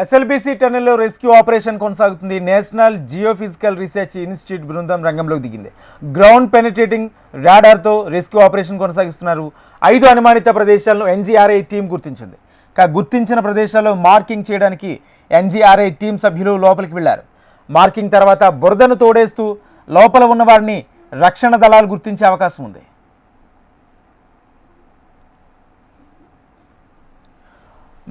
SLBC టన్నెల్లో rescue operation కొనసాగుతుంది. National geophysical research institute బృందం రంగంలోకి దిగింది. గ్రౌండ్ పెనిట్రేటింగ్ రాడార్తో రెస్క్యూ ఆపరేషన్ కొనసాగిస్తున్నారు. 5 అనుమానిత ప్రదేశాలను ఎన్జీఆర్ఐ టీం గుర్తించింది. గుర్తించిన ప్రదేశాల్లో మార్కింగ్ చేయడానికి ఎన్జీఆర్ఐ టీం సభ్యులు లోపలికి వెళ్లారు. మార్కింగ్ తర్వాత బురదను తోడేస్తూ లోపల ఉన్న వారిని రక్షణ దళాలు గుర్తించే అవకాశం ఉంది.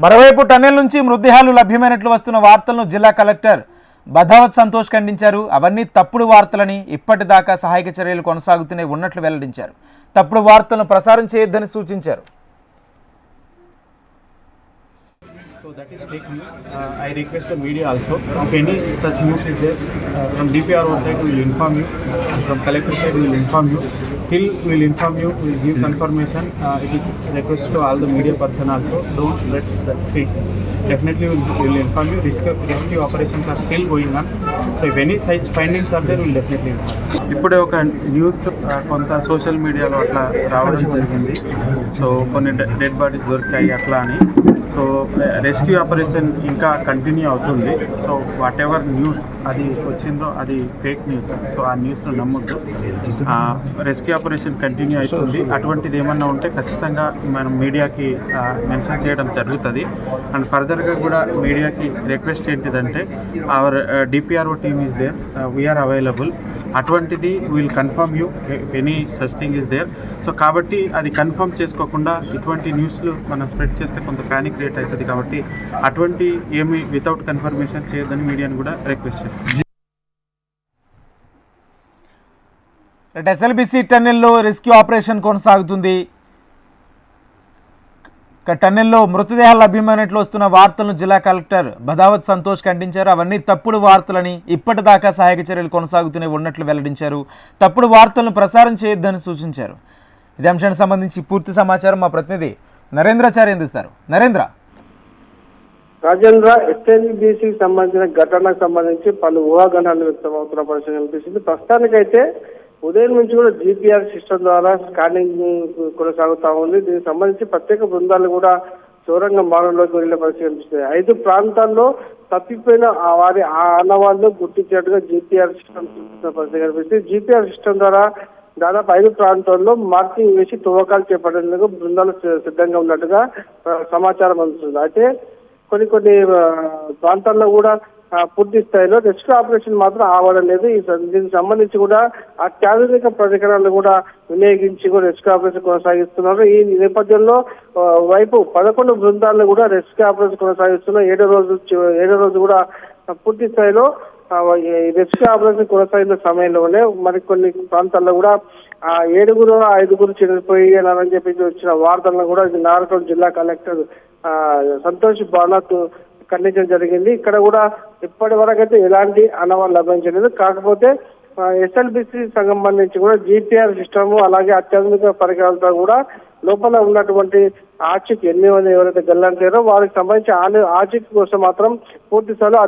మరోవైపు టన్నెల్ నుంచి మృతదేహాలు లభ్యమైనట్లు వస్తున్న వార్తలను జిల్లా కలెక్టర్ బధావత్ సంతోష్ ఖండించారు. అవన్నీ తప్పుడు వార్తలని, ఇప్పటిదాకా సహాయక చర్యలు కొనసాగుతూనే ఉన్నట్లు వెల్లడించారు. తప్పుడు వార్తలను ప్రసారం చేయొద్దని సూచించారు. So that is fake news. I request the media also. If any such news is there, from DPRO side we will inform you. From collector side we will inform you. Till we will inform you, we will give confirmation. It is request to all the media person also. Don't spread that fake. Definitely we will inform you. Rescue operations are still going on. So if any such findings are there, we will definitely inform. ఇప్పుడే ఒక news కొంత social మీడియాలో అట్లా రావడం జరిగింది. So కొన్ని dead bodies దొరికాయి అట్లా అని. సో రెస్క్యూ ఆపరేషన్ ఇంకా కంటిన్యూ అవుతుంది. సో వాట్ ఎవర్ న్యూస్ అది వచ్చిందో అది ఫేక్ న్యూస్. సో ఆ న్యూస్ను నమ్మొద్దు. రెస్క్యూ ఆపరేషన్ కంటిన్యూ అవుతుంది. అటువంటిది ఏమన్నా ఉంటే ఖచ్చితంగా మనం మీడియాకి మెన్షన్ చేయడం జరుగుతుంది. అండ్ ఫర్దర్గా కూడా మీడియాకి రిక్వెస్ట్ ఏంటిదంటే our DPRO team is there, we are available. అటువంటిది will confirm you any such thing is there. So కాబట్టి అది కన్ఫర్మ్ చేసుకోకుండా ఇటువంటి న్యూస్లు మనం స్ప్రెడ్ చేస్తే కొంత ప్యానిక్ క్రియేట్ అవుతుంది. కాబట్టి అటువంటి ఏమి వితౌట్ కన్ఫర్మేషన్ చేయొద్దని మీడియాని కూడా రిక్వెస్ట్ చేస్తాం. ఎస్ఎల్బీసీ టన్నెల్లో రెస్క్యూ ఆపరేషన్ కొనసాగుతుంది. టన్నెల్లో మృతదేహాలు లభ్యమైనట్లు వస్తున్న వార్తలను జిల్లా కలెక్టర్ బధావత్ సంతోష్ ఖండించారు. అవన్నీ తప్పుడు వార్తలని, ఇప్పటిదాకా సహాయక చర్యలు కొనసాగుతూనే ఉన్నట్లు వెల్లడించారు. తప్పుడు వార్తలను ప్రసారం చేయొద్దని సూచించారు. ఇదే అంశానికి సంబంధించి పూర్తి సమాచారం మా ప్రతినిధి నరేంద్రాచార్య అందిస్తారు. నరేంద్ర. రాజేంద్ర, ఎస్ఎల్బీసీకి సంబంధించిన ఘటనకు సంబంధించి పలు ఊహాగానాలు వ్యక్తమవుతున్న పరిస్థితి కనిపిస్తుంది. ప్రస్తుతానికైతే ఉదయం నుంచి కూడా జీపీఆర్ సిస్టమ్ ద్వారా స్కానింగ్ కొనసాగుతా ఉంది. దీనికి సంబంధించి ప్రత్యేక బృందాలు కూడా సొరంగ మార్గంలోకి వెళ్లే పరిస్థితి కనిపిస్తుంది. 5 ప్రాంతాల్లో తప్పిపోయిన వారి ఆనవాళ్లు గుర్తించినట్టుగా జీపీఆర్ సిస్టమ్ పరిస్థితి కనిపిస్తుంది. జీపీఆర్ సిస్టమ్ ద్వారా దాదాపు 5 ప్రాంతాల్లో మార్కింగ్ వేసి తవ్వకాలు చేపట్టేందుకు బృందాలు సిద్ధంగా ఉన్నట్టుగా సమాచారం అందుతుంది. అయితే కొన్ని ప్రాంతాల్లో కూడా పూర్తి స్థాయిలో రెస్క్యూ ఆపరేషన్ మాత్రం ఆవడం లేదు. దీనికి సంబంధించి కూడా అత్యాధునిక పరికరాలు కూడా వినియోగించి కూడా రెస్క్యూ ఆపరేషన్ కొనసాగిస్తున్నారు. ఈ నేపథ్యంలో వైపు 11 బృందాలను కూడా రెస్క్యూ ఆపరేషన్ కొనసాగిస్తున్నారు. 7వ రోజు కూడా పూర్తి స్థాయిలో రెస్క్యూ ఆపరేషన్ కొనసాగిన సమయంలోనే మరికొన్ని ప్రాంతాల్లో కూడా 5 చనిపోయారని చెప్పి వచ్చిన వార్తలను కూడా నారాయణఖేడ్ జిల్లా కలెక్టర్ సంతోష్ బాణత్ ఖండించడం జరిగింది. ఇక్కడ కూడా ఇప్పటి వరకు అయితే ఎలాంటి ఆనవాళ్లు లభించలేదు. కాకపోతే ఎస్ఎల్బీసీ సంబంధించి కూడా జీపీఆర్ సిస్టమ్ అలాగే అత్యాధునిక పరికరాలతో కూడా లోపల ఉన్నటువంటి ఆచూకీ 8 మంది ఎవరైతే గల్లంటారో వారికి సంబంధించి ఆచూకీ కోసం మాత్రం పూర్తి స్థాయిలో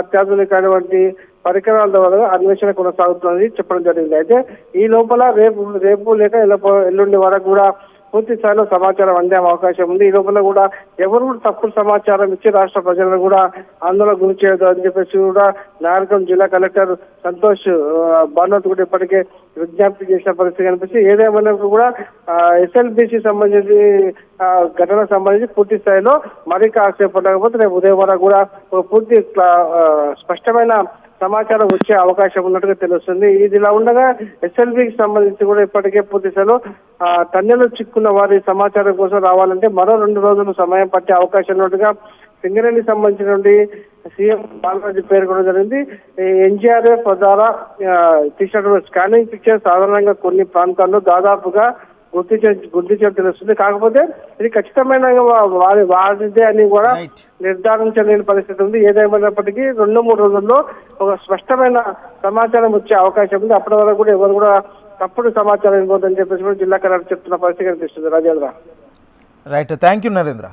అత్యాధునికమైనటువంటి పరికరాల ద్వారా అన్వేషణ కొనసాగుతుందని చెప్పడం జరిగింది. అయితే ఈ లోపల రేపు లేక ఎల్లుండి వరకు కూడా పూర్తి స్థాయిలో సమాచారం అందే అవకాశం ఉంది. ఈ లోపల కూడా ఎవరు కూడా తప్పుడు సమాచారం ఇచ్చి రాష్ట్ర ప్రజలను కూడా ఆందోళన గురి చేయదు అని చెప్పేసి కూడా నారాయణఖేడ్ జిల్లా కలెక్టర్ సంతోష్ బాణత్ కూడా ఇప్పటికే విజ్ఞప్తి చేసిన పరిస్థితి కనిపిస్తుంది. ఏదేమైనా కూడా ఎస్ఎల్బీసీ సంబంధించి ఘటనకు సంబంధించి పూర్తి స్థాయిలో మరీ కాసేపు లేకపోతే రేపు ఉదయం వరకు కూడా పూర్తి స్పష్టమైన సమాచారం వచ్చే అవకాశం ఉన్నట్టుగా తెలుస్తుంది. ఇదిలా ఉండగా ఎస్ఎల్బీకి సంబంధించి కూడా ఇప్పటికే పూర్తి స్థాయిలో టన్నెల్లో చిక్కున్న వారి సమాచారం కోసం రావాలంటే మరో 2 రోజులు సమయం పట్టే అవకాశం ఉన్నట్టుగా సింగరేణికి సంబంధించినటువంటి సీఎం బాలరాజు పేర్కొనడం జరిగింది. ఎన్జీఆర్ఎఫ్ ద్వారా తీసినటువంటి స్కానింగ్ పిక్చర్ సాధారణంగా కొన్ని ప్రాంతాల్లో దాదాపుగా గుర్తించడం తెలుస్తుంది. కాకపోతే ఇది ఖచ్చితమైన వారిదే అని కూడా నిర్ధారించలేని పరిస్థితి ఉంది. ఏదేమైనప్పటికీ 2-3 రోజుల్లో ఒక స్పష్టమైన సమాచారం వచ్చే అవకాశం ఉంది. అప్పటి వరకు కూడా ఎవరు కూడా తప్పుడు సమాచారం ఇవ్వద్దని చెప్పేసి కూడా జిల్లా కలెక్టర్ చెప్తున్న పరిస్థితి కనిపిస్తుంది. Rajendra. Right, thank you Narendra.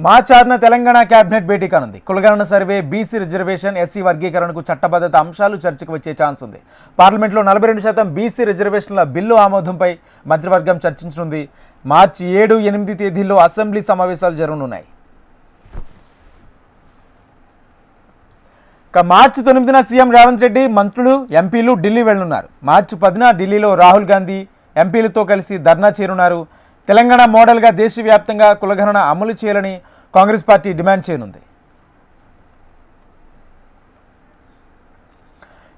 మార్చి 6న తెలంగాణ కేబినెట్ భేటీ కానుంది. కులగణన సర్వే, బీసీ రిజర్వేషన్, ఎస్సీ వర్గీకరణకు చట్టబద్ధత అంశాలు చర్చకు వచ్చే ఛాన్స్ ఉంది. పార్లమెంట్లో 42% బీసీ రిజర్వేషన్ల బిల్లు ఆమోదంపై మంత్రివర్గం చర్చించనుంది. మార్చి 7, 8 తేదీల్లో అసెంబ్లీ సమావేశాలు జరగనున్నాయి. మార్చి 9న సీఎం రేవంత్ రెడ్డి, మంత్రులు, ఎంపీలు ఢిల్లీ వెళ్లనున్నారు. మార్చి 10న ఢిల్లీలో రాహుల్ గాంధీ ఎంపీలతో కలిసి ధర్నా చేరున్నారు. తెలంగాణ మోడల్గా దేశవ్యాప్తంగా కులగణన అమలు చేయాలని కాంగ్రెస్ పార్టీ డిమాండ్ చేయనుంది.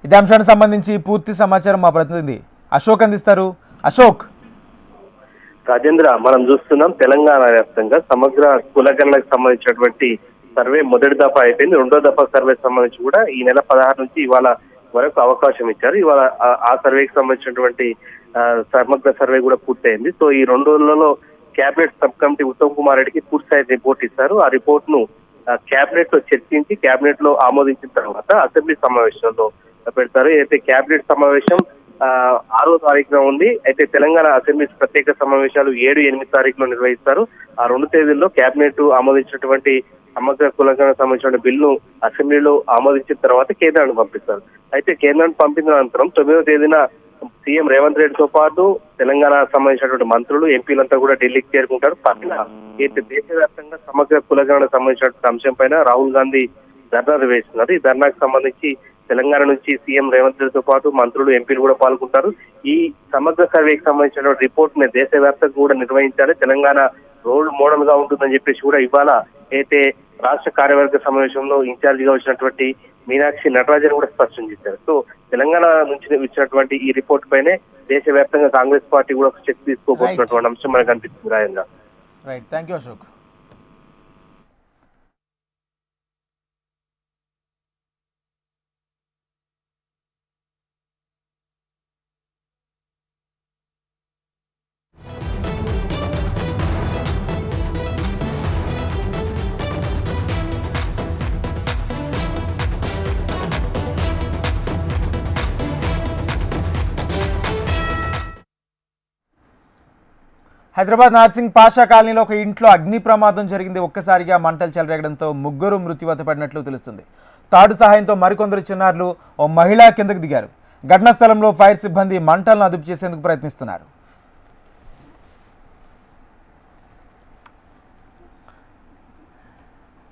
ఇదే అంశానికి సంబంధించి పూర్తి సమాచారం మా ప్రతినిధి అశోక్ అందిస్తారు. అశోక్. రాజేంద్ర, మనం చూస్తున్నాం తెలంగాణ వ్యాప్తంగా సమగ్ర కులగణనకు సంబంధించినటువంటి సర్వే మొదటి దఫా అయిపోయింది. రెండో దఫా సర్వే సంబంధించి కూడా ఈ నెల 16 నుంచి ఇవాళ వరకు అవకాశం ఇచ్చారు. ఇవాళ ఆ సర్వేకి సంబంధించినటువంటి సమగ్ర సర్వే కూడా పూర్తయింది. సో ఈ 2 రోజులలో cabinet sub committee Uttam Kumar రెడ్డికి పూర్తిస్థాయి రిపోర్ట్ ఇస్తారు. ఆ రిపోర్ట్ ను కేబినెట్ లో చర్చించి కేబినెట్ లో ఆమోదించిన తర్వాత అసెంబ్లీ సమావేశంలో పెడతారు. అయితే కేబినెట్ సమావేశం 6వ తారీఖున ఉంది. అయితే తెలంగాణ అసెంబ్లీ ప్రత్యేక సమావేశాలు 7, 8 తారీఖులో నిర్వహిస్తారు. ఆ 2 తేదీల్లో కేబినెట్ ఆమోదించినటువంటి సమగ్ర కులగణన సంబంధించిన బిల్లు అసెంబ్లీలో ఆమోదించిన తర్వాత కేంద్రానికి పంపిస్తారు. అయితే కేంద్రానికి పంపిన అనంతరం 9వ తేదీన సీఎం రేవంత్ రెడ్డితో పాటు తెలంగాణ సంబంధించినటువంటి మంత్రులు, ఎంపీలంతా కూడా ఢిల్లీకి చేరుకుంటారు. అయితే దేశవ్యాప్తంగా సమగ్ర కులగణన సంబంధించినటువంటి అంశం పైన రాహుల్ గాంధీ ధర్నా నిర్వహిస్తున్నారు. ఈ ధర్నాకు సంబంధించి తెలంగాణ నుంచి సీఎం రేవంత్ రెడ్డితో పాటు మంత్రులు, ఎంపీలు కూడా పాల్గొంటారు. ఈ సమగ్ర సర్వేకి సంబంధించిన రిపోర్ట్ ని దేశవ్యాప్తంగా కూడా నిర్వహించాలి, తెలంగాణ రోల్ మోడల్ గా ఉంటుందని చెప్పేసి కూడా ఇవాళ అయితే రాష్ట్ర కార్యవర్గ సమావేశంలో ఇన్ఛార్జ్ గా వచ్చినటువంటి మీనాక్షి నటరాజన్ కూడా స్పష్టం చేశారు. సో తెలంగాణ నుంచి ఇచ్చినటువంటి ఈ రిపోర్ట్ పైనే దేశవ్యాప్తంగా కాంగ్రెస్ పార్టీ కూడా చర్చ తీసుకోబోతున్నటువంటి అంశం మనకు కనిపిస్తుంది. రాయంగా right, thank you Ashok. Hyderabad Narsingi Pasha కాలనీలో ఒక ఇంట్లో అగ్ని ప్రమాదం జరిగింది. ఒక్కసారిగా మంటలు చెలరేగడంతో 3 మృత్యువాత పడినట్లు తెలుస్తుంది. తాడు సహాయంతో మరికొందరు చిన్నారులు, ఓ మహిళ కిందకు దిగారు. ఘటనా స్థలంలో ఫైర్ సిబ్బంది మంటలను అదుపు చేసేందుకు ప్రయత్నిస్తున్నారు.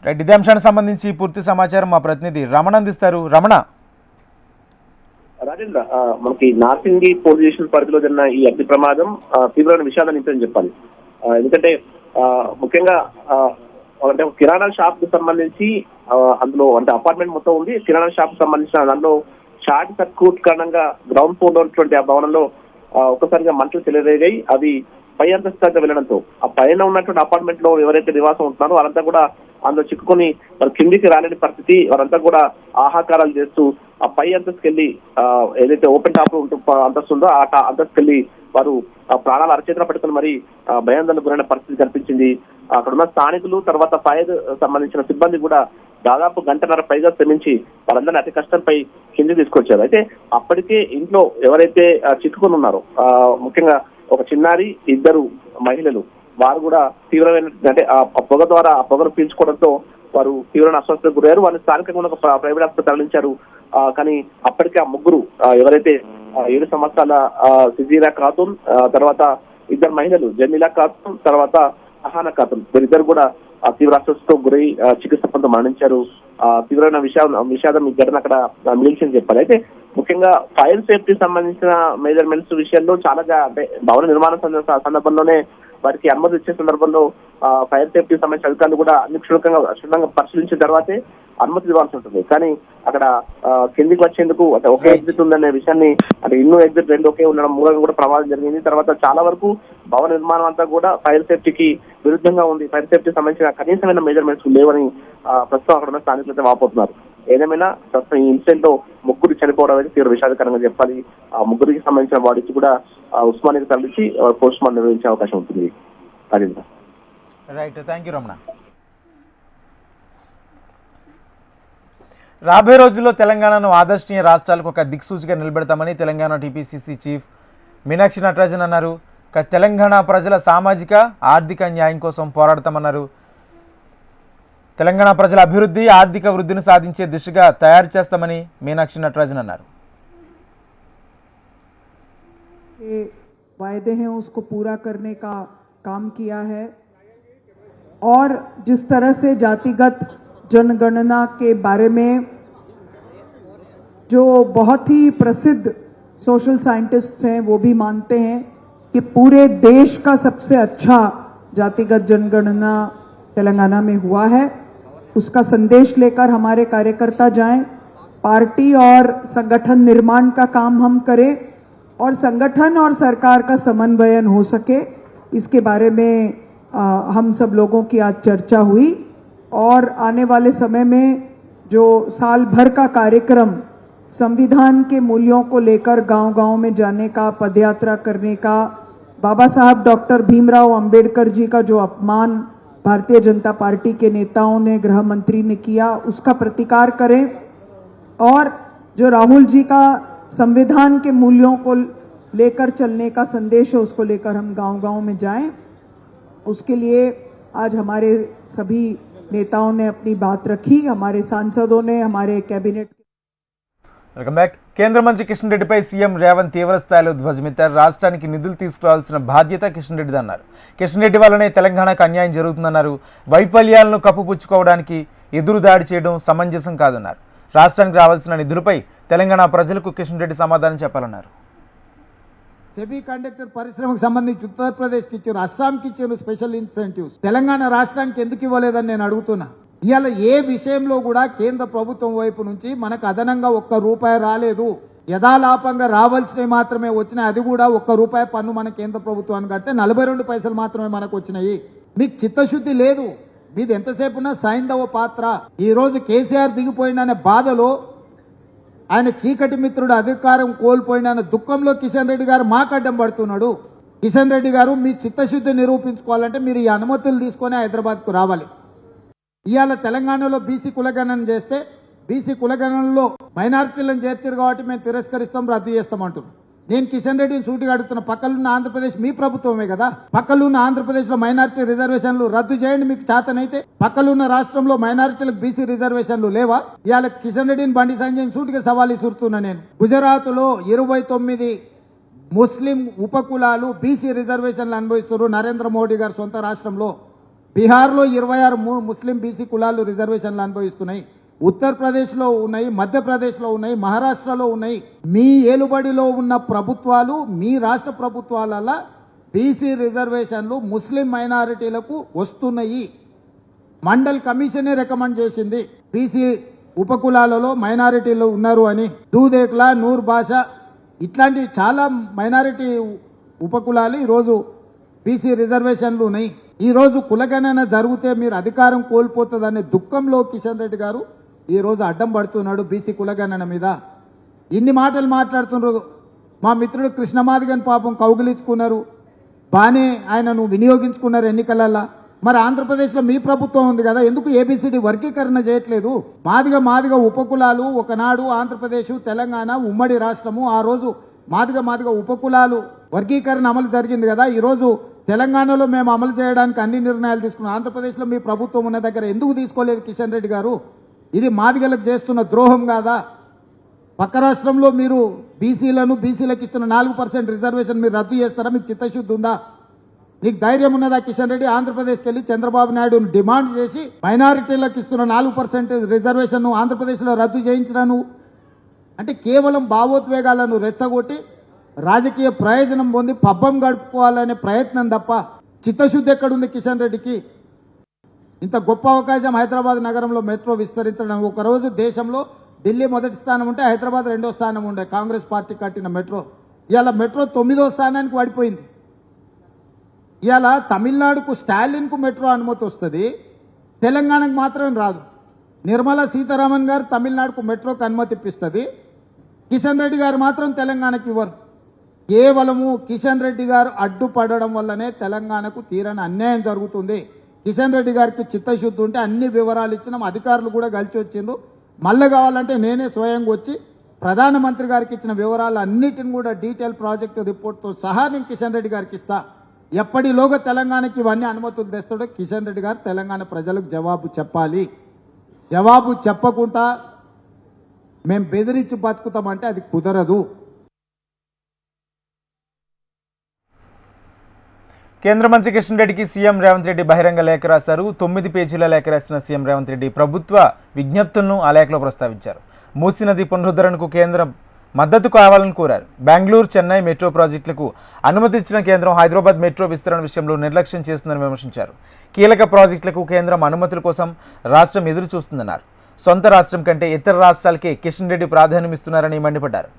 రైట్, ఇదే అంశానికి సంబంధించి పూర్తి సమాచారం మా ప్రతినిధి రమణ అందిస్తారు. రమణ. రాజేంద్ర, మనకి నార్సింగి పోలీస్ స్టేషన్ పరిధిలో జరిగిన ఈ అగ్ని ప్రమాదం తీవ్రమైన విషయాన్ని నింపని చెప్పాలి. ఎందుకంటే ముఖ్యంగా అంటే కిరాణా షాప్ కు సంబంధించి అందులో అంటే అపార్ట్మెంట్ మొత్తం ఉంది. కిరాణా షాప్ కు సంబంధించిన దానిలో షార్ట్ సర్క్యూట్ కారణంగా గ్రౌండ్ ఫ్లోర్ లో ఉన్నటువంటి ఆ భవనంలో ఒక్కసారిగా మంటలు చెలరేగాయి. అవి పై అంతస్తుగా వెళ్ళడంతో ఆ పైన ఉన్నటువంటి అపార్ట్మెంట్ లో ఎవరైతే నివాసం ఉంటున్నారో వారంతా కూడా అందులో చిక్కుకొని వారు కిందికి రాలేని పరిస్థితి. వారంతా కూడా ఆహాకారాలు చేస్తూ ఆ పై అంతస్తుకెళ్లి ఏదైతే ఓపెన్ టాప్ అంతస్తు ఉందో ఆ అంతస్తుకెళ్లి వారు ప్రాణాలు అరచేతిలో పెట్టుకుని మరి భయాందోళనకు గురైన పరిస్థితి కనిపించింది. అక్కడ ఉన్న స్థానికులు, తర్వాత ఫైర్ సంబంధించిన సిబ్బంది కూడా దాదాపు 1.5 గంటల పైగా శ్రమించి వారందరినీ అతి కష్టంపై కిందికి తీసుకొచ్చారు. అయితే అప్పటికే ఇంట్లో ఎవరైతే చిక్కుకొని ఉన్నారో ముఖ్యంగా ఒక చిన్నారి, 2 మహిళలు, వారు కూడా తీవ్రమైన అంటే ఆ పొగ ద్వారా ఆ పొగను పీల్చుకోవడంతో వారు తీవ్రమైన అస్వస్థతకు గురయ్యారు. వారిని స్థానికంగా ఒక ప్రైవేట్ ఆసుపత్రి తరలించారు. కానీ అప్పటికే ఆ 3 ఎవరైతే 7 సంవత్సరాల సిజీరా ఖాతున్, తర్వాత 2 మహిళలు జమీలా ఖాతున్, తర్వాత అహానా ఖాతున్, వీరిద్దరు కూడా తీవ్ర అస్వస్థతకు గురై చికిత్స పొందుతూ మరణించారు. తీవ్రమైన విషాదం ఈ ఘటన అక్కడ మిగిల్చింది చెప్పాలి. అయితే ముఖ్యంగా ఫైర్ సేఫ్టీ సంబంధించిన మెజర్మెంట్స్ విషయంలో చాలా అంటే భవన నిర్మాణ సందర్భంలోనే వారికి అనుమతి ఇచ్చే సందర్భంలో ఫైర్ సేఫ్టీ సంబంధించిన అధికారులు కూడా అన్ని క్షుణ్ణంగా పరిశీలించిన తర్వాతే అనుమతి ఇవ్వాల్సి ఉంటుంది. కానీ అక్కడ కిందికి వచ్చేందుకు అంటే ఒకే ఎగ్జిట్ ఉందనే విషయాన్ని అంటే ఇన్నో ఎగ్జిట్ 2 ఒకే ఉండడం మూలంగా కూడా ప్రమాదం జరిగింది. తర్వాత చాలా వరకు భవన నిర్మాణం అంతా కూడా ఫైర్ సేఫ్టీకి విరుద్ధంగా ఉంది. ఫైర్ సేఫ్టీ సంబంధించిన కనీసమైన మెజర్మెంట్స్ లేవని ప్రస్తుతం అక్కడ ఉన్న స్థానికులు అయితే వాపోతున్నారు. ఏదేమైనా ప్రస్తుతం ఈ ఇన్సిడెంట్ లో 3 చనిపోవడం అయితే తీవ్ర విషాదకరంగా చెప్పాలి. ఆ 3కి సంబంధించిన బాడీకి కూడా ఉస్మానియాకి తరలించి పోస్ట్ మార్టం నిర్వహించే అవకాశం ఉంటుంది. Right, thank you Ramana. రాబోయే రోజుల్లో తెలంగాణను ఆదర్శనీయ రాష్ట్రాలకు ఒక దిక్సూచిగా నిలబెడతామని తెలంగాణ టీపీసీసీ చీఫ్ మీనాక్షి నటరాజన్ అన్నారు. తెలంగాణ ప్రజల సామాజిక ఆర్థిక న్యాయం కోసం పోరాడతామన్నారు. తెలంగాణ ప్రజల అభివృద్ధి ఆర్థిక వృద్ధిని సాధించే దిశగా తయారు చేస్తామని మీనాక్షి నటరాజన్ అన్నారు. वायदे हैं उसको पूरा करने का काम किया है और जिस तरह से जातिगत जनगणना के बारे में जो बहुत ही प्रसिद्ध सोशल साइंटिस्ट्स हैं वो भी मानते हैं कि पूरे देश का सबसे अच्छा जातिगत जनगणना तेलंगाना में हुआ है, उसका संदेश लेकर हमारे कार्यकर्ता जाएं, पार्टी और संगठन निर्माण का काम हम करें और संगठन और सरकार का समन्वयन हो सके, इसके बारे में हम सब लोगों की आज चर्चा हुई और आने वाले समय में जो साल भर का कार्यक्रम संविधान के मूल्यों को लेकर गांव-गांव में जाने का, पदयात्रा करने का, बाबा साहब डॉक्टर भीमराव अंबेडकर जी का जो अपमान भारतीय जनता पार्टी के नेताओं ने, गृह मंत्री ने किया, उसका प्रतिकार करें और जो राहुल जी का संविधान के मूल्यों को लेकर चलने का संदेश है उसको लेकर हम गांव-गांव में जाएं. उसके लिए आज हमारे सभी नेताओं ने अपनी बात रखी, हमारे सांसदों ने, हमारे कैबिनेट. Welcome back. కేంద్ర మంత్రి కిషన్ రెడ్డిపై సీఎం రేవంత్ తీవ్ర స్థాయిలో ధ్వజమెత్తారు. రాష్ట్రానికి నిధులు తీసుకురావాల్సిన బాధ్యత కిషన్ రెడ్డిది అన్నారు. కిషన్ రెడ్డి వల్లనే తెలంగాణకు అన్యాయం జరుగుతుందన్నారు. వైఫల్యాలను కప్పుపుచ్చుకోవడానికి ఎదురుదాడి చేయడం సమంజసం కాదన్నారు. రాష్ట్రానికి రావాల్సిన నిధులపై తెలంగాణ ప్రజలకు కిషన్ రెడ్డి సమాధానం చెప్పాలన్నారు. సెమీ కండక్టర్ పరిశ్రమకు సంబంధించి ఉత్తరప్రదేశ్కి ఇచ్చారు, అస్సాంకి ఇచ్చారు స్పెషల్ ఇన్సెంటివ్స్. తెలంగాణ రాష్ట్రానికి ఎందుకు ఇవ్వలేదని నేను అడుగుతున్నా. ఇవాళ ఏ విషయంలో కూడా కేంద్ర ప్రభుత్వం వైపు నుంచి మనకు అదనంగా ₹1 రాలేదు. యథాలాపంగా రావాల్సినవి మాత్రమే వచ్చినాయి. అది కూడా ₹1 పన్ను మన కేంద్ర ప్రభుత్వానికి కడితే 42 పైసలు మాత్రమే మనకు వచ్చినాయి. మీకు చిత్తశుద్ధి లేదు. మీది ఎంతసేపు ఉన్నా సైంధవ పాత్ర. ఈ రోజు కేసీఆర్ దిగిపోయిననే బాధలో, ఆయన చీకటి మిత్రుడు అధికారం కోల్పోయిన దుఃఖంలో కిషన్ రెడ్డి గారు మాకడ్డం పడుతున్నాడు. కిషన్ రెడ్డి గారు మీ చిత్తశుద్ధి నిరూపించుకోవాలంటే మీరు ఈ అనుమతులు తీసుకొని హైదరాబాద్కు రావాలి. ఇవాళ తెలంగాణలో బీసీ కులగణన చేస్తే బీసీ కులగణనలో మైనారిటీలను చేర్చారు కాబట్టి మేము తిరస్కరిస్తాం, రద్దు చేస్తామంటున్నాం. నేను కిషన్ రెడ్డిని సూటిగా అడుగుతున్న, పక్కలున్న ఆంధ్రప్రదేశ్ మీ ప్రభుత్వమే కదా, పక్కలున్న ఆంధ్రప్రదేశ్లో మైనారిటీ రిజర్వేషన్లు రద్దు చేయండి మీకు చేతనైతే. పక్కలున్న రాష్ట్రంలో మైనారిటీలకు బీసీ రిజర్వేషన్లు లేవా? ఇవాళ కిషన్ రెడ్డిని బండి సంజయ్ సూటిగా సవాల్ ఇస్తున్నా నేను. గుజరాత్లో 29 ముస్లిం ఉపకులాలు బీసీ రిజర్వేషన్లు అనుభవిస్తున్నారు నరేంద్ర మోడీ గారు సొంత రాష్ట్రంలో. బీహార్లో 26 ముస్లిం బీసీ కులాలు రిజర్వేషన్లు అనుభవిస్తున్నాయి. ఉత్తరప్రదేశ్లో ఉన్నాయి, మధ్యప్రదేశ్లో ఉన్నాయి, మహారాష్ట్రలో ఉన్నాయి. మీ ఏలుబడిలో ఉన్న ప్రభుత్వాలు, మీ రాష్ట్ర ప్రభుత్వాలలో బీసీ రిజర్వేషన్లు ముస్లిం మైనారిటీలకు వస్తున్నాయి. మండల్ కమిషనే రికమెండ్ చేసింది బీసీ ఉపకులాలలో మైనారిటీలు ఉన్నారు అని. దూదేక్లా, నూర్ భాషా ఇట్లాంటి చాలా మైనారిటీ ఉపకులాలు ఈరోజు బీసీ రిజర్వేషన్లు ఉన్నాయి. ఈరోజు కులగణన జరిగితే మీరు అధికారం కోల్పోతుందనే దుఃఖంలో కిషన్ రెడ్డి గారు ఈరోజు అడ్డం పడుతున్నాడు బీసీ కులగణన మీద. ఇన్ని మాటలు మాట్లాడుతున్నారు. మా మిత్రుడు కృష్ణమాదిగని పాపం కౌగిలించుకున్నారు, బాగానే ఆయనను వినియోగించుకున్నారు ఎన్నికలల్లో. మరి ఆంధ్రప్రదేశ్లో మీ ప్రభుత్వం ఉంది కదా, ఎందుకు ఏబిసిడి వర్గీకరణ చేయట్లేదు? మాదిగ ఉపకులాలు ఒకనాడు ఆంధ్రప్రదేశ్, తెలంగాణ ఉమ్మడి రాష్ట్రము. ఆ రోజు మాదిగ ఉపకులాలు వర్గీకరణ అమలు జరిగింది కదా. ఈరోజు తెలంగాణలో మేము అమలు చేయడానికి అన్ని నిర్ణయాలు తీసుకున్నాం. ఆంధ్రప్రదేశ్లో మీ ప్రభుత్వం ఉన్న దగ్గర ఎందుకు తీసుకోలేదు కిషన్ రెడ్డి గారు? ఇది మాదిగలకు చేస్తున్న ద్రోహం కాదా? పక్క రాష్ట్రంలో మీరు బీసీలకు ఇస్తున్న 4% రిజర్వేషన్ మీరు రద్దు చేస్తారా? మీకు చిత్తశుద్ధి ఉందా? నీకు ధైర్యం ఉన్నదా కిషన్ రెడ్డి? ఆంధ్రప్రదేశ్కి వెళ్ళి చంద్రబాబు నాయుడును డిమాండ్ చేసి మైనారిటీలకు ఇస్తున్న 4% రిజర్వేషన్ ఆంధ్రప్రదేశ్లో రద్దు చేయించినా నువ్వు అంటే కేవలం భావోద్వేగాలను రెచ్చగొట్టి రాజకీయ ప్రయోజనం పొంది పబ్బం గడుపుకోవాలనే ప్రయత్నం తప్ప చిత్తశుద్ధి ఎక్కడుంది కిషన్ రెడ్డికి? ఇంత గొప్ప అవకాశం హైదరాబాద్ నగరంలో మెట్రో విస్తరించడం. ఒకరోజు దేశంలో ఢిల్లీ మొదటి స్థానం ఉంటే హైదరాబాద్ 2వ స్థానం ఉండే కాంగ్రెస్ పార్టీ కట్టిన మెట్రో. ఇవాళ మెట్రో 9వ స్థానానికి పడిపోయింది. ఇవాళ తమిళనాడుకు స్టాలిన్కు మెట్రో అనుమతి వస్తుంది, తెలంగాణకు మాత్రం రాదు. నిర్మలా సీతారామన్ గారు తమిళనాడుకు మెట్రోకు అనుమతి ఇప్పిస్తుంది, కిషన్ రెడ్డి గారు మాత్రం తెలంగాణకు ఇవ్వరు. కేవలము కిషన్ రెడ్డి గారు అడ్డుపడడం వల్లనే తెలంగాణకు తీరని అన్యాయం జరుగుతుంది. కిషన్ రెడ్డి గారికి చిత్తశుద్ధి ఉంటే అన్ని వివరాలు ఇచ్చినాం, అధికారులు కూడా కలిసి వచ్చిండ్రు. మళ్ళీ కావాలంటే నేనే స్వయంగా వచ్చి ప్రధానమంత్రి గారికి ఇచ్చిన వివరాలు అన్నిటిని కూడా డీటెయిల్ ప్రాజెక్టు రిపోర్ట్తో సహా నేను కిషన్ రెడ్డి గారికి ఇస్తా. ఎప్పటిలోగా తెలంగాణకి ఇవన్నీ అనుమతులు తెస్తాడో కిషన్ రెడ్డి గారు తెలంగాణ ప్రజలకు జవాబు చెప్పాలి. జవాబు చెప్పకుండా మేము బెదిరించి బతుకుతామంటే అది కుదరదు. కేంద్ర మంత్రి కిషన్ రెడ్డికి సీఎం రేవంత్ రెడ్డి బహిరంగ లేఖ రాశారు. 9 పేజీల లేఖ రాసిన సీఎం రేవంత్ రెడ్డి ప్రభుత్వ విజ్ఞప్తులను ఆ లేఖలో ప్రస్తావించారు. మూసీ నది పునరుద్ధరణకు కేంద్రం మద్దతు కావాలని కోరారు. బెంగళూరు, చెన్నై మెట్రో ప్రాజెక్టులకు అనుమతి ఇచ్చిన కేంద్రం హైదరాబాద్ మెట్రో విస్తరణ విషయంలో నిర్లక్ష్యం చేస్తుందని విమర్శించారు. కీలక ప్రాజెక్టులకు కేంద్రం అనుమతుల కోసం రాష్ట్రం ఎదురు చూస్తుందన్నారు. సొంత రాష్ట్రం కంటే ఇతర రాష్ట్రాలకే కిషన్ రెడ్డి ప్రాధాన్యం ఇస్తున్నారని మండిపడ్డారు.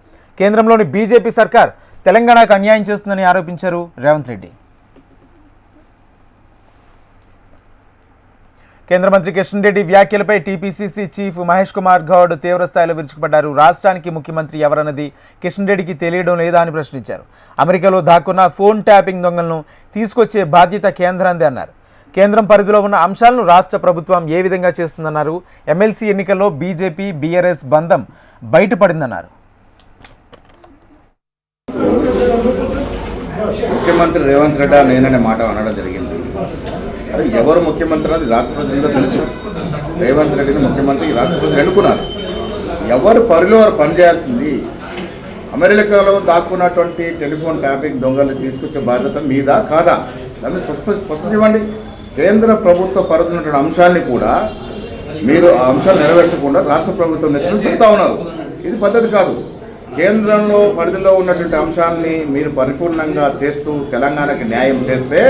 కేంద్రంలోని బీజేపీ సర్కార్ తెలంగాణకు అన్యాయం చేస్తుందని ఆరోపించారు రేవంత్ రెడ్డి. కేంద్ర మంత్రి కిషన్ రెడ్డి వ్యాఖ్యలపై టీపీసీసీ చీఫ్ మహేష్ కుమార్ గౌడ్ తీవ్రస్థాయిలో విరుచుకుపడ్డారు. రాష్ట్రానికి ముఖ్యమంత్రి ఎవరన్నది కిషన్ రెడ్డికి తెలియడం లేదా అని ప్రశ్నించారు. అమెరికాలో దాక్కున్న ఫోన్ ట్యాపింగ్ దొంగలను తీసుకొచ్చే బాధ్యత కేంద్రాందే అన్నారు. కేంద్రం పరిధిలో ఉన్న అంశాలను రాష్ట్ర ప్రభుత్వం ఏ విధంగా చేస్తుందన్నారు. ఎమ్మెల్సీ ఎన్నికల్లో బీజేపీ బీఆర్ఎస్ బంధం బయటపడిందన్నారు. ముఖ్యమంత్రి రేవంత్ రెడ్డి నేననే మాట అనడం జరిగింది. అరే ఎవరు ముఖ్యమంత్రి అది రాష్ట్ర ప్రజలంతా తెలుసు. రేవంత్ రెడ్డిని ముఖ్యమంత్రి రాష్ట్ర ప్రజలు ఎన్నుకున్నారు. ఎవరు పరిలో వారు పనిచేయాల్సింది. అమెరికాలో దాక్కున్నటువంటి టెలిఫోన్ ట్యాపింగ్ దొంగల్ని తీసుకొచ్చే బాధ్యత మీదా కాదా దాన్ని స్పష్టం ఇవ్వండి. కేంద్ర ప్రభుత్వ పరిధిలో ఉన్నటువంటి అంశాలని కూడా మీరు ఆ అంశాలు నెరవేర్చకుండా రాష్ట్ర ప్రభుత్వం నెత్తిన పెడతా ఉన్నారు. ఇది పద్ధతి కాదు. కేంద్రంలో పరిధిలో ఉన్నటువంటి అంశాన్ని మీరు పరిపూర్ణంగా చేస్తూ తెలంగాణకి న్యాయం చేస్తే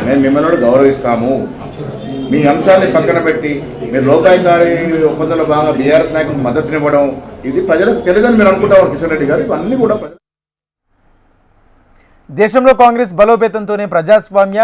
మేము మిమ్మల్ని గౌరవిస్తాము. మీ అంశాన్ని పక్కన పెట్టి మీరు లోకాధికారి ఒప్పందంలో భాగంగా బీఆర్ఎస్ నాయకులకు మద్దతునివ్వడం ఇది ప్రజలకు తెలియదని మీరు అనుకుంటారు కిషన్ రెడ్డి గారు. ఇవన్నీ కూడా దేశంలో కాంగ్రెస్ బలోపేతంతోనే ప్రజాస్వామ్య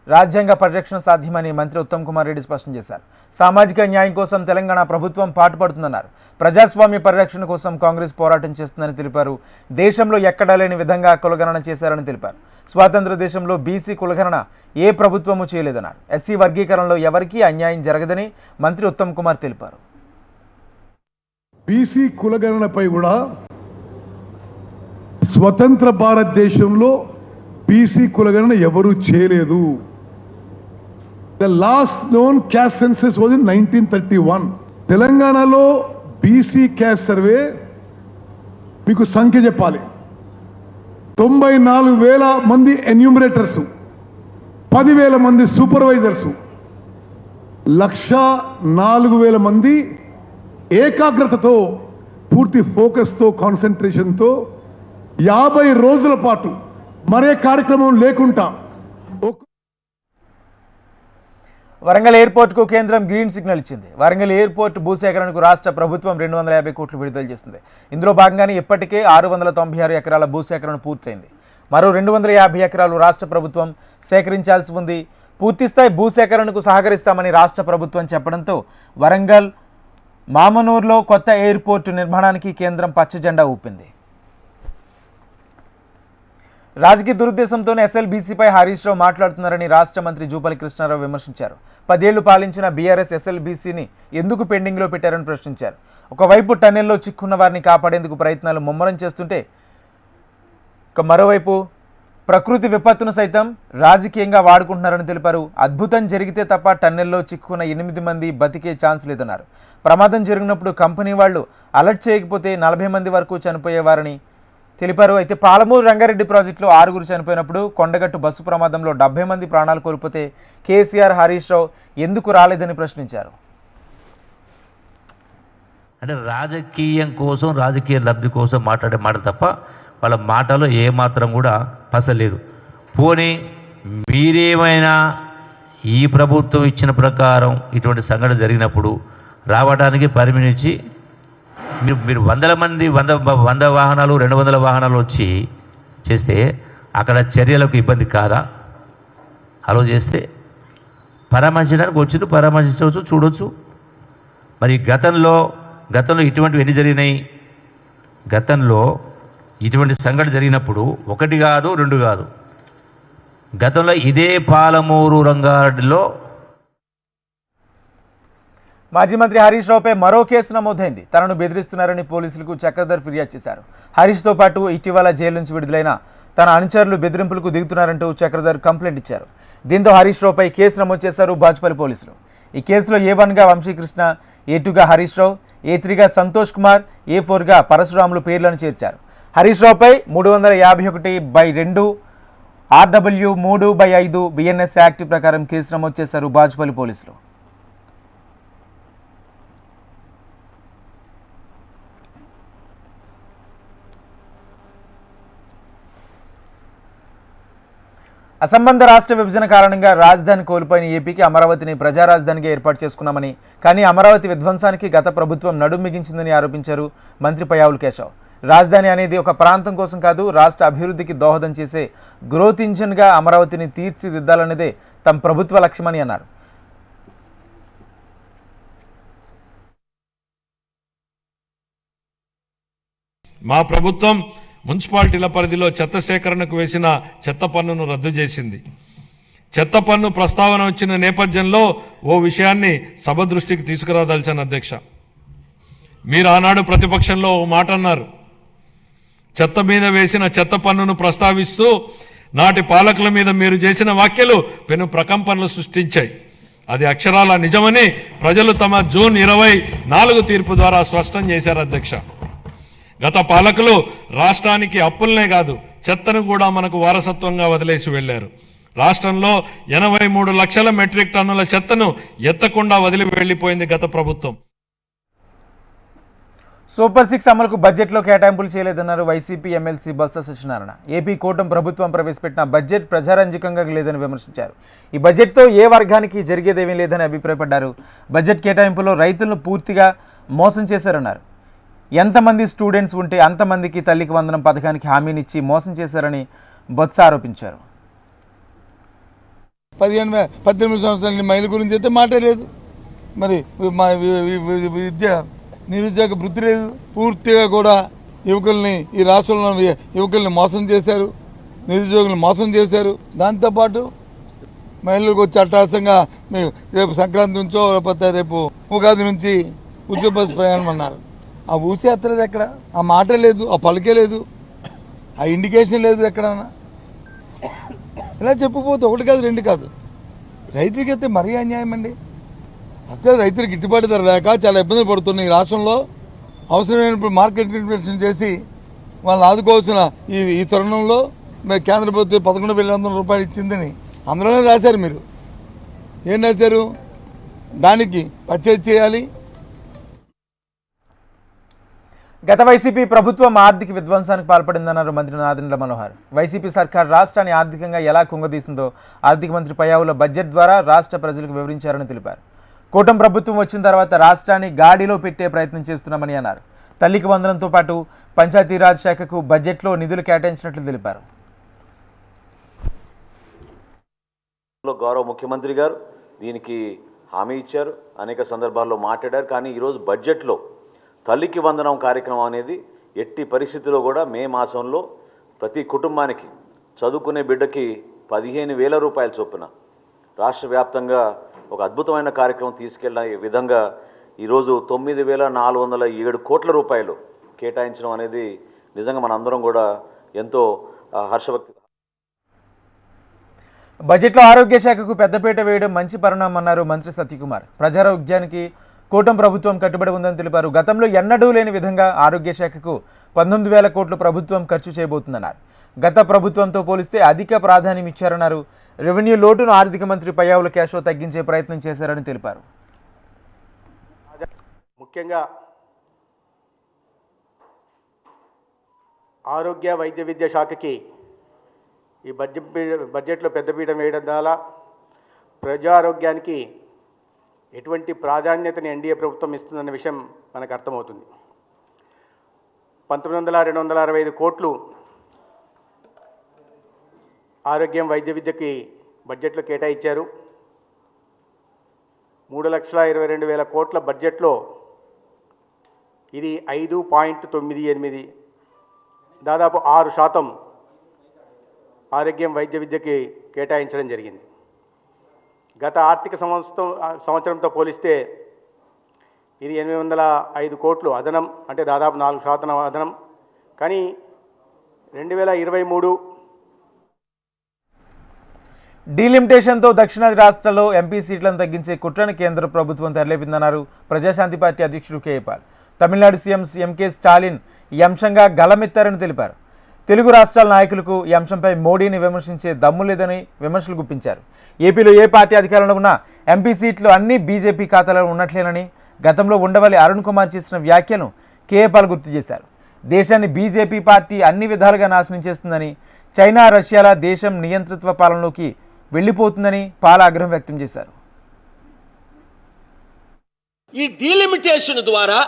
రాజ్యాంగ పరిరక్షణ సాధ్యమని మంత్రి ఉత్తమ్ కుమార్ రెడ్డి స్పష్టం చేశారు. సామాజిక న్యాయం కోసం తెలంగాణ ప్రభుత్వం పాటుపడుతుందన్నారు. ప్రజాస్వామ్య పరిరక్షణ కోసం కాంగ్రెస్ పోరాటం చేస్తుందని తెలిపారు. దేశంలో ఎక్కడా లేని విధంగా కులగణన చేశారని తెలిపారు. స్వాతంత్ర దేశంలో బీసీ కులగణన ఏ ప్రభుత్వము చేయలేదన్నారు. ఎస్సీ వర్గీకరణలో ఎవరికీ అన్యాయం జరగదని మంత్రి ఉత్తమ్ కుమార్ తెలిపారు. బీసీ కులగణనపై కూడా స్వతంత్ర భారతదేశంలో బీసీ కులగణన ఎవరూ చేయలేదు. The last known caste census was in 1931. తెలంగాణలో బీసీ క్యాస్ట్ సర్వే మీకు సంఖ్య చెప్పాలి. 94,000 మంది ఎన్యూమరేటర్స్, 10,000 మంది సూపర్వైజర్స్, 104,000 మంది ఏకాగ్రతతో పూర్తి ఫోకస్తో కాన్సన్ట్రేషన్తో 50 రోజుల పాటు మరే కార్యక్రమం లేకుండా వరంగల్ ఎయిర్పోర్ట్కు కేంద్రం గ్రీన్ సిగ్నల్ ఇచ్చింది. వరంగల్ ఎయిర్పోర్ట్ భూసేకరణకు రాష్ట్ర ప్రభుత్వం 250 కోట్లు విడుదల చేసింది. ఇందులో భాగంగానే ఇప్పటికే 696 ఎకరాల భూసేకరణ పూర్తయింది. మరో 250 ఎకరాలు రాష్ట్ర ప్రభుత్వం సేకరించాల్సి ఉంది. పూర్తిస్థాయి భూసేకరణకు సహకరిస్తామని రాష్ట్ర ప్రభుత్వం చెప్పడంతో వరంగల్ మామనూరులో కొత్త ఎయిర్పోర్టు నిర్మాణానికి కేంద్రం పచ్చజెండా ఊపింది. రాజకీయ దురుద్దేశంతోనే ఎస్ఎల్బీసీపై హరీష్ రావు మాట్లాడుతున్నారని రాష్ట్ర మంత్రి జూపల్లి కృష్ణారావు విమర్శించారు. 10 ఏళ్లు పాలించిన బీఆర్ఎస్ ఎస్ఎల్బీసీని ఎందుకు పెండింగ్లో పెట్టారని ప్రశ్నించారు. ఒకవైపు టన్నెల్లో చిక్కున్న వారిని కాపాడేందుకు ప్రయత్నాలు ముమ్మరం చేస్తుంటే మరోవైపు ప్రకృతి విపత్తును సైతం రాజకీయంగా వాడుకుంటున్నారని తెలిపారు. అద్భుతం జరిగితే తప్ప టన్నెల్లో చిక్కున్న 8 మంది బతికే ఛాన్స్ లేదన్నారు. ప్రమాదం జరిగినప్పుడు కంపెనీ వాళ్ళు అలర్ట్ చేయకపోతే 40 మంది వరకు చనిపోయేవారని తెలిపారు. అయితే పాలమూరు రంగారెడ్డి ప్రాజెక్టులో 6 చనిపోయినప్పుడు కొండగట్టు బస్సు ప్రమాదంలో 70 మంది ప్రాణాలు కోల్పోతే కేసీఆర్ హరీష్ రావు ఎందుకు రాలేదని ప్రశ్నించారు. అంటే రాజకీయం కోసం రాజకీయ లబ్ధి కోసం మాట్లాడే మాట తప్ప వాళ్ళ మాటలో ఏమాత్రం కూడా పసలేదు. పోనీ మీరేమైనా ఈ ప్రభుత్వం ఇచ్చిన ప్రకారం ఇటువంటి సంఘటన జరిగినప్పుడు రావడానికి పర్మిషన్ ఇచ్చి మీరు 100 మంది 100 వాహనాలు 200 వాహనాలు వచ్చి చేస్తే అక్కడ చర్యలకు ఇబ్బంది కాదా? అలో చేస్తే పరామర్శించడానికి వచ్చింది, పరామర్శించవచ్చు, చూడవచ్చు. మరి గతంలో ఇటువంటివి ఎన్ని జరిగినాయి? గతంలో ఇటువంటి సంఘటన జరిగినప్పుడు 1 కాదు 2 కాదు. గతంలో ఇదే పాలమూరు రంగారెడ్డిలో మాజీ మంత్రి హరీష్ రావుపై మరో కేసు నమోదైంది. తనను బెదిరిస్తున్నారని పోలీసులకు చక్రధర్ ఫిర్యాదు చేశారు. హరీష్తో పాటు ఇటీవల జైలు నుంచి విడుదలైన తన అనుచరులు బెదిరింపులకు దిగుతున్నారంటూ చక్రధర్ కంప్లైంట్ ఇచ్చారు. దీంతో హరీష్ రావుపై కేసు నమోదు చేశారు బాచుపల్లి పోలీసులు. ఈ కేసులో A1గా వంశీకృష్ణ, A2గా హరీష్ రావు, A3గా సంతోష్ కుమార్, A4గా పరశురాములు పేర్లను చేర్చారు. హరీష్ రావుపై 351/2 RW 3/5 BNS యాక్ట్ ప్రకారం కేసు నమోదు చేశారు బాచుపల్లి పోలీసులు. అసంబంధ రాష్ట్ర విభజన కారణంగా రాజధాని కోల్పోయిన ఏపీకి అమరావతిని ప్రజా రాజధానిగా ఏర్పాటు చేసుకున్నామని, కానీ అమరావతి విధ్వంసానికి గత ప్రభుత్వం నడుం మిగించిందని ఆరోపించారు మంత్రి పయ్యావుల కేశవ్. రాజధాని అనేది ఒక ప్రాంతం కోసం కాదు, రాష్ట్ర అభివృద్ధికి దోహదం చేసే గ్రోత్ ఇంజిన్గా అమరావతిని తీర్చిదిద్దాలన్నదే తమ ప్రభుత్వ లక్ష్యమని అన్నారు. మా ప్రభుత్వం మున్సిపాలిటీల పరిధిలో చెత్త సేకరణకు వేసిన చెత్త పన్నును రద్దు చేసింది. చెత్త పన్ను ప్రస్తావన వచ్చిన నేపథ్యంలో ఓ విషయాన్ని సభ దృష్టికి తీసుకురాదలిచాను అధ్యక్ష. మీరు ఆనాడు ప్రతిపక్షంలో ఓ మాట అన్నారు. చెత్త మీద వేసిన చెత్త పన్నును ప్రస్తావిస్తూ నాటి పాలకుల మీద మీరు చేసిన వ్యాఖ్యలు పెను ప్రకంపనలు సృష్టించాయి. అది అక్షరాల నిజమని ప్రజలు తమ జూన్ 24 తీర్పు ద్వారా స్పష్టం చేశారు అధ్యక్ష. గత పాలకులు రాష్ట్రానికి అప్పులనే కాదు, చెత్తను కూడా మనకు వారసత్వంగా వదిలేసి వెళ్లారు. రాష్ట్రంలో 83 లక్షల మెట్రిక్ టన్నుల చెత్తను ఎత్తకుండా వదిలి వెళ్లిపోయింది గత ప్రభుత్వం. సూపర్ 6 అమలుకు బడ్జెట్లో కేటాయింపులు చేయలేదన్నారు YCP MLC Botsa Satyanarayana. AP కూటమి ప్రభుత్వం ప్రవేశపెట్టిన బడ్జెట్ ప్రజారంజకంగా లేదని విమర్శించారు. ఈ బడ్జెట్తో ఏ వర్గానికి జరిగేదేమీ లేదని అభిప్రాయపడ్డారు. బడ్జెట్ కేటాయింపులో రైతులను పూర్తిగా మోసం చేశారన్నారు. ఎంతమంది స్టూడెంట్స్ ఉంటే అంతమందికి తల్లికి వందనం పథకానికి హామీనిచ్చి మోసం చేశారని బొత్స ఆరోపించారు. 18 సంవత్సరాల మహిళ గురించి అయితే మాటే లేదు. మరి మా విద్య నిరుద్యోగ వృత్తి లేదు. పూర్తిగా కూడా యువకుల్ని, ఈ రాష్ట్రంలో యువకుల్ని మోసం చేశారు, నిరుద్యోగులను మోసం చేశారు. దాంతోపాటు మహిళలకు వచ్చి అట్టాసంగా మేము రేపు సంక్రాంతి నుంచో లేకపోతే రేపు ఉగాది నుంచి ఉచిత బస్సు ప్రయాణం అన్నారు. ఆ ఊసి ఎత్తలేదు, ఎక్కడ ఆ మాట లేదు, ఆ పలికే లేదు, ఆ ఇండికేషన్ లేదు ఎక్కడన్నా. ఇలా చెప్పుకోతే 1 కాదు 2 కాదు. రైతులకి అయితే మరీ అన్యాయం అండి. అసలు రైతులకు గిట్టుబాటు ధర లేక చాలా ఇబ్బందులు పడుతున్నాయి. ఈ రాష్ట్రంలో అవసరమైనప్పుడు మార్కెట్ ఇన్వెస్ట్మెంట్ చేసి వాళ్ళని ఆదుకోవాల్సిన ఈ తరుణంలో కేంద్ర ప్రభుత్వం 11,100 రూపాయలు ఇచ్చిందని అందులోనే రాశారు. మీరు ఏం రాశారు? దానికి పర్చేజ్ చేయాలి. గత వైసీపీ ప్రభుత్వం ఆర్థిక విధ్వంసానికి పాల్పడిందన్నారు మంత్రి నాదెండ్ల మనోహర్. వైసీపీ సర్కార్ రాష్ట్రాన్ని ఆర్థికంగా ఎలా కుంగదీసిందో ఆర్థిక మంత్రి పయ్యావుల బడ్జెట్ ద్వారా రాష్ట్ర ప్రజలకు వివరించారని తెలిపారు. కూటమి ప్రభుత్వం వచ్చిన తర్వాత రాష్ట్రాన్ని గాడిలో పెట్టే ప్రయత్నం చేస్తున్నామని అన్నారు. తల్లికి వందనంతో పాటు పంచాయతీరాజ్ శాఖకు బడ్జెట్లో నిధులు కేటాయించినట్లు తెలిపారు. గౌరవ ముఖ్యమంత్రి గారు దీనికి హామీ ఇచ్చారు, అనేక సందర్భాల్లో మాట్లాడారు. కానీ ఈరోజు బడ్జెట్లో తల్లికి వందనం కార్యక్రమం అనేది ఎట్టి పరిస్థితుల్లో కూడా మే మాసంలో ప్రతి కుటుంబానికి చదువుకునే బిడ్డకి 15,000 రూపాయల చొప్పున రాష్ట్ర వ్యాప్తంగా ఒక అద్భుతమైన కార్యక్రమం తీసుకెళ్లే విధంగా ఈరోజు 9,407 కోట్ల రూపాయలు కేటాయించడం అనేది నిజంగా మనందరం కూడా ఎంతో హర్షవ్యక్తి. బడ్జెట్లో ఆరోగ్య శాఖకు పెద్దపీట వేయడం మంచి పరిణామం అన్నారు మంత్రి సత్యకుమార్. ప్రజారోగ్యానికి కూటమి ప్రభుత్వం కట్టుబడి ఉందని తెలిపారు. గతంలో ఎన్నడూ లేని విధంగా ఆరోగ్య శాఖకు 19,000 కోట్లు ప్రభుత్వం ఖర్చు చేయబోతుందన్నారు. గత ప్రభుత్వంతో పోలిస్తే అధిక ప్రాధాన్యం ఇచ్చారన్నారు. రెవెన్యూ లోటును ఆర్థిక మంత్రి పయ్యావుల కేశవ్ తగ్గించే ప్రయత్నం చేశారని తెలిపారు. ముఖ్యంగా ఆరోగ్య వైద్య విద్య శాఖకి ఈ బడ్జెట్లో పెద్దపీట వేయడం ద్వారా ప్రజారోగ్యానికి ఎటువంటి ప్రాధాన్యతని ఎన్డీఏ ప్రభుత్వం ఇస్తుందన్న విషయం మనకు అర్థమవుతుంది. 19,265 కోట్లు ఆరోగ్యం వైద్య విద్యకి బడ్జెట్లో కేటాయించారు. 3,22,000 కోట్ల బడ్జెట్లో ఇది 5.98, దాదాపు 6% ఆరోగ్యం వైద్య విద్యకి కేటాయించడం జరిగింది. గత ఆర్థిక సంవత్సరంతో పోలిస్తే ఇది 805 కోట్లు అదనం, అంటే దాదాపు 4% అదనం. కానీ 2023 డీలిమిటేషన్తో దక్షిణాది రాష్ట్రాల్లో ఎంపీ సీట్లను తగ్గించే కుట్రను కేంద్ర ప్రభుత్వం తెరలేపిందన్నారు ప్రజాశాంతి పార్టీ అధ్యక్షుడు కేఏ పాల్. తమిళనాడు సీఎం ఎంకే స్టాలిన్ ఈ అంశంగా గళమెత్తారని తెలిపారు. తెలుగు రాష్ట్రాల నాయకులకు ఈ అంశంపై మోడీని విమర్శించే దమ్ము లేదని విమర్శలు గుప్పించారు. ఏపీలో ఏ పార్టీ అధికారంలో ఉన్నా ఎంపీ సీట్లు అన్నీ బీజేపీ ఖాతాలో ఉన్నట్లేనని గతంలో ఉండవల్లి అరుణ్ కుమార్ చేసిన వ్యాఖ్యను కేఏ పాల్ గుర్తు చేశారు. దేశాన్ని బీజేపీ పార్టీ అన్ని విధాలుగా నాశనం చేస్తుందని, చైనా రష్యాల దేశం నియంతృత్వ పాలనలోకి వెళ్ళిపోతుందని పాల్ ఆగ్రహం వ్యక్తం చేశారు. ఈ డీలిమిటేషన్ ద్వారా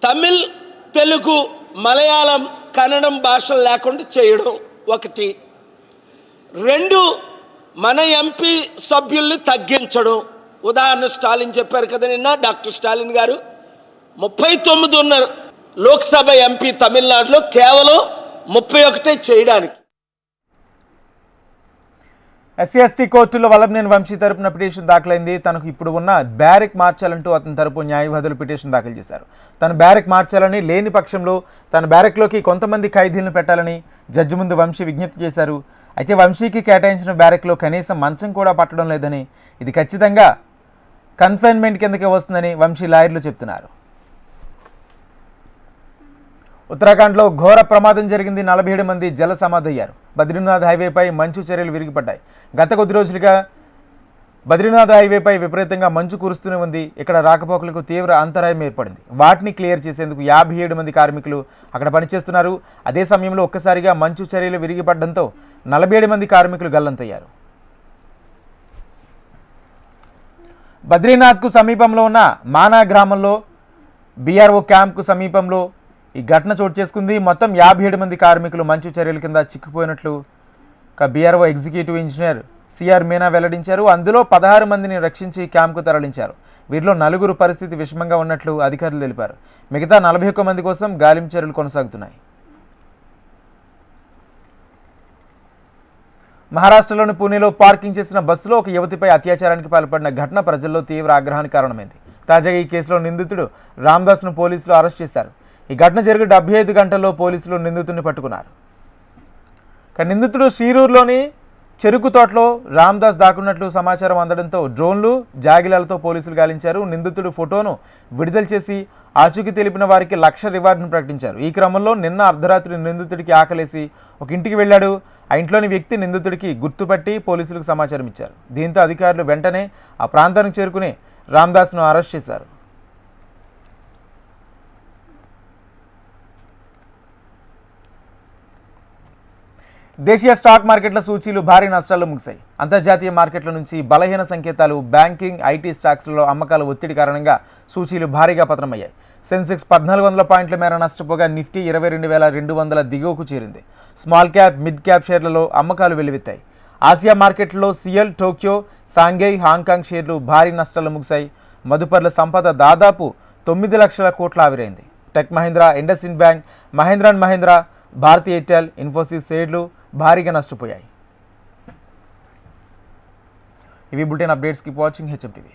తమిళ్, తెలుగు, మలయాళం, కన్నడం భాషలు లేకుండా చేయడం ఒకటి. 2, మన ఎంపీ సభ్యుల్ని తగ్గించడం. ఉదాహరణ స్టాలిన్ చెప్పారు కదా నిన్న, డాక్టర్ స్టాలిన్ గారు 39 ఉన్నారు లోక్సభ ఎంపీ తమిళనాడులో, కేవలం 31 చేయడానికి. ఎస్సీ ఎస్టీ కోర్టులో వల్లభనేని వంశీ తరపున పిటిషన్ దాఖలైంది. తనకు ఇప్పుడు ఉన్న బ్యారెక్ మార్చాలంటూ అతని తరపు న్యాయవాదులు పిటిషన్ దాఖలు చేశారు. తను బ్యారెక్ మార్చాలని, లేని పక్షంలో తన బ్యారెక్లోకి కొంతమంది ఖైదీలను పెట్టాలని జడ్జి ముందు వంశీ విజ్ఞప్తి చేశారు. అయితే వంశీకి కేటాయించిన బ్యారెక్లో కనీసం మంచం కూడా పట్టడం లేదని, ఇది ఖచ్చితంగా కన్ఫైన్మెంట్ కిందకే వస్తుందని వంశీ లాయర్లు చెప్తున్నారు. ఉత్తరాఖండ్లో ఘోర ప్రమాదం జరిగింది. 47 మంది జల సమాధయ్యారు. బద్రీనాథ్ హైవేపై మంచు చర్యలు విరిగిపడ్డాయి. గత కొద్ది రోజులుగా బద్రీనాథ్ హైవేపై విపరీతంగా మంచు కురుస్తూనే ఉంది. ఇక్కడ రాకపోకలకు తీవ్ర అంతరాయం ఏర్పడింది. వాటిని క్లియర్ చేసేందుకు 57 మంది కార్మికులు అక్కడ పనిచేస్తున్నారు. అదే సమయంలో ఒక్కసారిగా మంచు చర్యలు విరిగిపడడంతో 47 మంది కార్మికులు గల్లంతయ్యారు. బద్రీనాథ్కు సమీపంలో ఉన్న మానా గ్రామంలో బీఆర్ఓ క్యాంప్కు సమీపంలో ఈ ఘటన చోటు చేసుకుంది. మొత్తం 57 మంది కార్మికులు మంచు చర్యల కింద చిక్కుపోయినట్లు BRO executive engineer CR Meena వెల్లడించారు. అందులో 16 మందిని రక్షించి క్యాంప్కు తరలించారు. వీరిలో 4 పరిస్థితి విషమంగా ఉన్నట్లు అధికారులు తెలిపారు. మిగతా 41 మంది కోసం గాలింపు చర్యలు కొనసాగుతున్నాయి. మహారాష్ట్రలోని పూణేలో పార్కింగ్ చేసిన బస్సులో ఒక యువతిపై అత్యాచారానికి పాల్పడిన ఘటన ప్రజల్లో తీవ్ర ఆగ్రహానికి కారణమైంది. తాజాగా ఈ కేసులో నిందితుడు రామ్దాస్ను పోలీసులు అరెస్ట్ చేశారు. ఈ ఘటన జరిగి 75 గంటల్లో పోలీసులు నిందితుడిని పట్టుకున్నారు. నిందితుడు షీరూరులోని చెరుకు తోటలో రామ్దాస్ దాక్కున్నట్లు సమాచారం అందడంతో డ్రోన్లు, జాగిలాలతో పోలీసులు గాలించారు. నిందితుడు ఫోటోను విడుదల చేసి ఆచూకీ తెలిపిన వారికి 1,00,000 రివార్డును ప్రకటించారు. ఈ క్రమంలో నిన్న అర్ధరాత్రి నిందితుడికి ఆకలేసి ఒక ఇంటికి వెళ్ళాడు. ఆ ఇంట్లోని వ్యక్తి నిందితుడికి గుర్తుపట్టి పోలీసులకు సమాచారం ఇచ్చారు. దీంతో అధికారులు వెంటనే ఆ ప్రాంతానికి చేరుకుని రామ్దాస్ను అరెస్ట్ చేశారు. దేశీయ స్టాక్ మార్కెట్ల సూచీలు భారీ నష్టాల్లో ముగిశాయి. అంతర్జాతీయ మార్కెట్ల నుంచి బలహీన సంకేతాలు, బ్యాంకింగ్, ఐటీ స్టాక్స్లలో అమ్మకాల ఒత్తిడి కారణంగా సూచీలు భారీగా పతనమయ్యాయి. సెన్సెక్స్ 1400 పాయింట్ల మేర నష్టపోగా నిఫ్టీ 22,200 దిగువకు చేరింది. స్మాల్ క్యాప్, మిడ్ క్యాప్ షేర్లలో అమ్మకాలు వెల్లువెత్తాయి. ఆసియా మార్కెట్లలో సిఎల్, టోక్యో, సాంఘై, హాంకాంగ్ షేర్లు భారీ నష్టాల్లో ముగిశాయి. మదుపర్ల సంపద దాదాపు 9 లక్షల కోట్ల ఆవిరైంది. Tech Mahindra, IndusInd bank, Mahindra and Mahindra, Bharti Airtel, Infosys షేర్లు భారీగా నష్టపోయాయి. ఇవి bulletin updates. Keep watching HM TV.